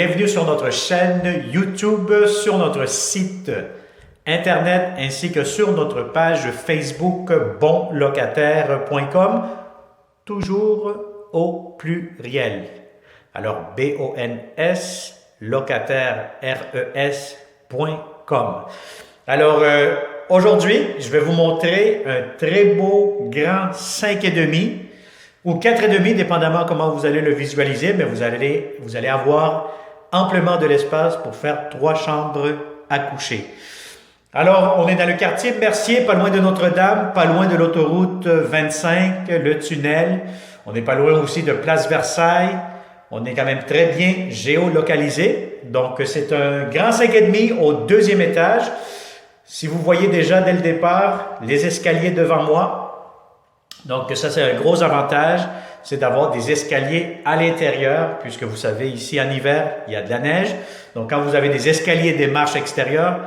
bienvenue sur notre chaîne YouTube, sur notre site Internet ainsi que sur notre page Facebook bonlocataire.com, toujours au pluriel. Alors B-O-N-S, locataire, R-E-S.com. Alors aujourd'hui, je vais vous montrer un très beau grand 5,5 ou 4,5, dépendamment comment vous allez le visualiser, mais vous allez avoir amplement de l'espace pour faire 3 chambres à coucher. Alors, on est dans le quartier Mercier, pas loin de Notre-Dame, pas loin de l'autoroute 25, le tunnel. On n'est pas loin aussi de Place Versailles. On est quand même très bien géolocalisé. Donc, c'est un grand 5,5 au 2e étage. Si vous voyez déjà dès le départ les escaliers devant moi, donc ça c'est un gros avantage, c'est d'avoir des escaliers à l'intérieur, puisque vous savez ici en hiver, il y a de la neige. Donc quand vous avez des escaliers, des marches extérieures,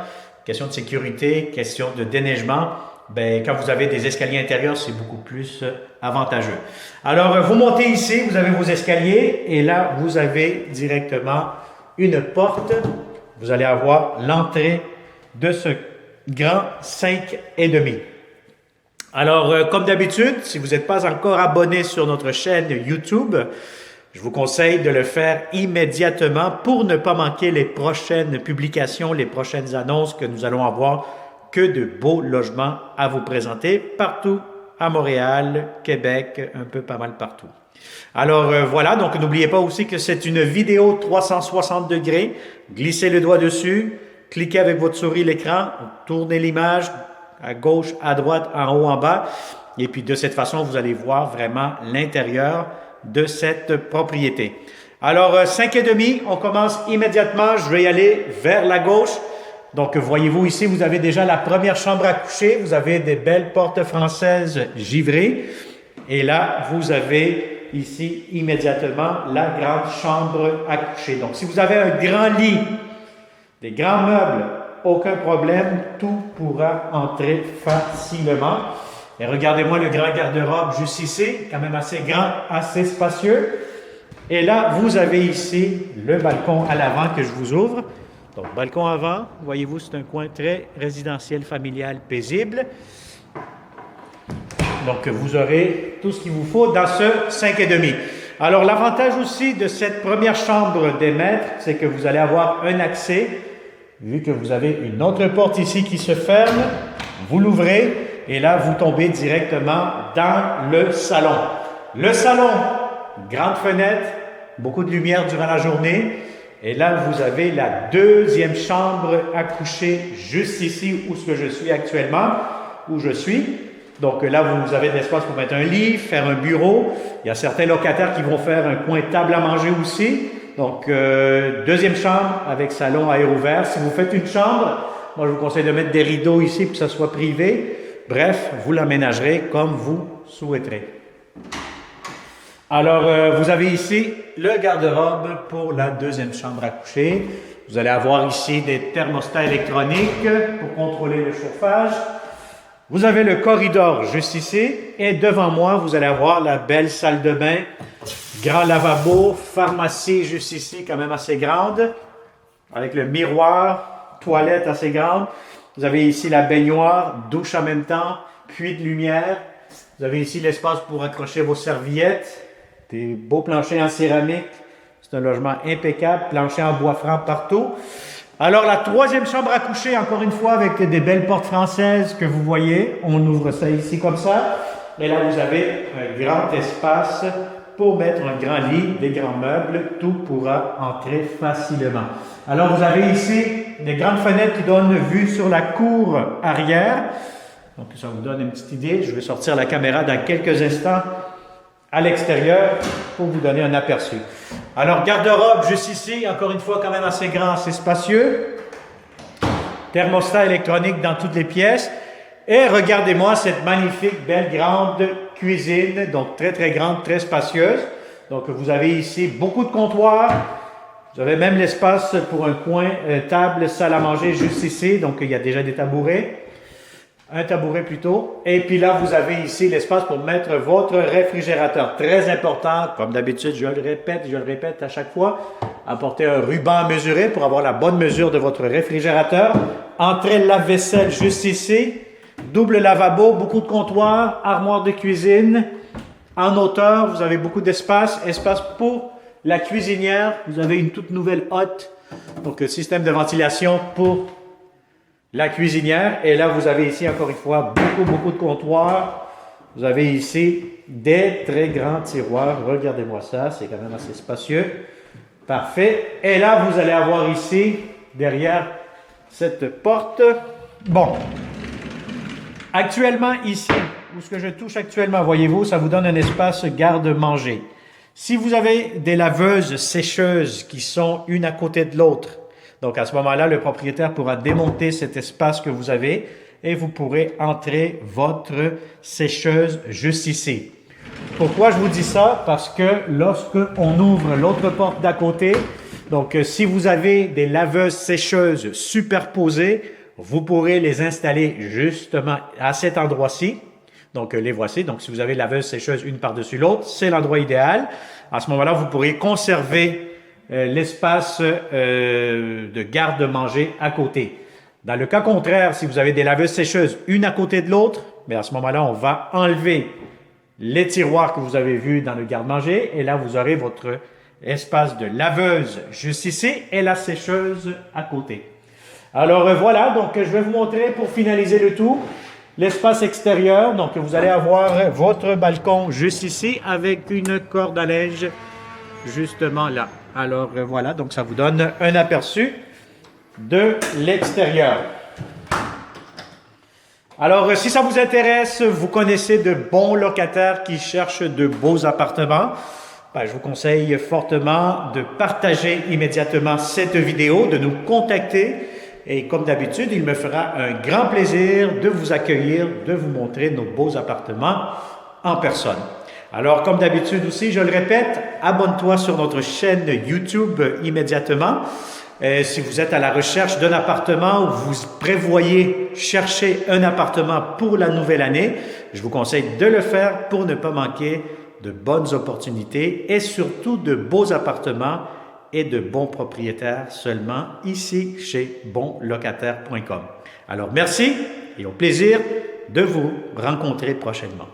question de sécurité, question de déneigement, ben, quand vous avez des escaliers intérieurs, c'est beaucoup plus avantageux. Alors vous montez ici, vous avez vos escaliers et là vous avez directement une porte. Vous allez avoir l'entrée de ce grand 5,5. Alors, comme d'habitude, si vous n'êtes pas encore abonné sur notre chaîne YouTube, je vous conseille de le faire immédiatement pour ne pas manquer les prochaines publications, les prochaines annonces que nous allons avoir, que de beaux logements à vous présenter partout à Montréal, Québec, un peu pas mal partout. Alors voilà, donc n'oubliez pas aussi que c'est une vidéo 360 degrés. Glissez le doigt dessus, cliquez avec votre souris l'écran, tournez l'image à gauche, à droite, en haut, en bas. Et puis de cette façon, vous allez voir vraiment l'intérieur de cette propriété. Alors 5,5, on commence immédiatement. Je vais y aller vers la gauche. Donc voyez-vous ici, vous avez déjà la première chambre à coucher. Vous avez des belles portes françaises givrées. Et là, vous avez ici immédiatement la grande chambre à coucher. Donc si vous avez un grand lit, des grands meubles, aucun problème, tout pourra entrer facilement. Et regardez-moi le grand garde-robe juste ici, quand même assez grand, assez spacieux. Et là, vous avez ici le balcon à l'avant que je vous ouvre. Donc, balcon avant, voyez-vous, c'est un coin très résidentiel, familial, paisible. Donc, vous aurez tout ce qu'il vous faut dans ce 5,5. Alors, l'avantage aussi de cette première chambre des maîtres, c'est que vous allez avoir un accès. Vu que vous avez une autre porte ici qui se ferme, vous l'ouvrez et là, vous tombez directement dans le salon. Le salon, grande fenêtre, beaucoup de lumière durant la journée. Et là, vous avez la deuxième chambre à coucher juste ici où je suis actuellement, Donc là, vous avez de l'espace pour mettre un lit, faire un bureau. Il y a certains locataires qui vont faire un coin table à manger aussi. Donc, deuxième chambre avec salon à air ouvert. Si vous faites une chambre, moi je vous conseille de mettre des rideaux ici pour que ça soit privé. Bref, vous l'aménagerez comme vous souhaiterez. Alors, vous avez ici le garde-robe pour la deuxième chambre à coucher. Vous allez avoir ici des thermostats électroniques pour contrôler le chauffage. Vous avez le corridor juste ici. Et devant moi, vous allez avoir la belle salle de bain. Grand lavabo, pharmacie juste ici, quand même assez grande, avec le miroir, toilette assez grande. Vous avez ici la baignoire, douche en même temps, puits de lumière. Vous avez ici l'espace pour accrocher vos serviettes, des beaux planchers en céramique. C'est un logement impeccable, plancher en bois franc partout. Alors la troisième chambre à coucher, encore une fois, avec des belles portes françaises que vous voyez. On ouvre ça ici comme ça. Et là, vous avez un grand espace pour mettre un grand lit, des grands meubles, tout pourra entrer facilement. Alors, vous avez ici des grandes fenêtres qui donnent vue sur la cour arrière. Donc, ça vous donne une petite idée. Je vais sortir la caméra dans quelques instants à l'extérieur pour vous donner un aperçu. Alors, garde-robe juste ici, encore une fois, quand même assez grand, assez spacieux. Thermostat électronique dans toutes les pièces. Et regardez-moi cette magnifique, belle, grande cuisine, donc très, très grande, très spacieuse. Donc, vous avez ici beaucoup de comptoirs. Vous avez même l'espace pour un coin, table, salle à manger juste ici. Donc, il y a déjà des tabourets. un tabouret plutôt. Et puis là, vous avez ici l'espace pour mettre votre réfrigérateur. Très important, comme d'habitude, je le répète à chaque fois. Apportez un ruban à mesurer pour avoir la bonne mesure de votre réfrigérateur. Entrée lave-vaisselle juste ici. Double lavabo, beaucoup de comptoirs, armoire de cuisine. En hauteur, vous avez beaucoup d'espace. Espace pour la cuisinière. Vous avez une toute nouvelle hotte. Donc, système de ventilation pour la cuisinière. Et là, vous avez ici, encore une fois, beaucoup de comptoirs. Vous avez ici des très grands tiroirs. Regardez-moi ça, c'est quand même assez spacieux. Parfait. Et là, vous allez avoir ici, derrière cette porte. Bon. Actuellement, ici, où ce que je touche actuellement, voyez-vous, ça vous donne un espace garde-manger. Si vous avez des laveuses sécheuses qui sont une à côté de l'autre, donc à ce moment-là, le propriétaire pourra démonter cet espace que vous avez et vous pourrez entrer votre sécheuse juste ici. Pourquoi je vous dis ça? Parce que lorsque on ouvre l'autre porte d'à côté, donc si vous avez des laveuses sécheuses superposées, vous pourrez les installer justement à cet endroit-ci. Donc, les voici. Donc, si vous avez laveuse sécheuse une par-dessus l'autre, c'est l'endroit idéal. À ce moment-là, vous pourrez conserver l'espace de garde-manger à côté. Dans le cas contraire, si vous avez des laveuses sécheuses une à côté de l'autre, à ce moment-là, on va enlever les tiroirs que vous avez vus dans le garde-manger et là, vous aurez votre espace de laveuse juste ici et la sécheuse à côté. Alors voilà, donc je vais vous montrer pour finaliser le tout l'espace extérieur. Donc vous allez avoir votre balcon juste ici avec une corde à linge justement là. Alors voilà, donc ça vous donne un aperçu de l'extérieur. Alors si ça vous intéresse, vous connaissez de bons locataires qui cherchent de beaux appartements, je vous conseille fortement de partager immédiatement cette vidéo, de nous contacter. Et comme d'habitude, il me fera un grand plaisir de vous accueillir, de vous montrer nos beaux appartements en personne. Alors, comme d'habitude aussi, je le répète, abonne-toi sur notre chaîne YouTube immédiatement. Si vous êtes à la recherche d'un appartement ou vous prévoyez chercher un appartement pour la nouvelle année, je vous conseille de le faire pour ne pas manquer de bonnes opportunités et surtout de beaux appartements et de bons propriétaires seulement ici chez bonlocataire.com. Alors merci et au plaisir de vous rencontrer prochainement.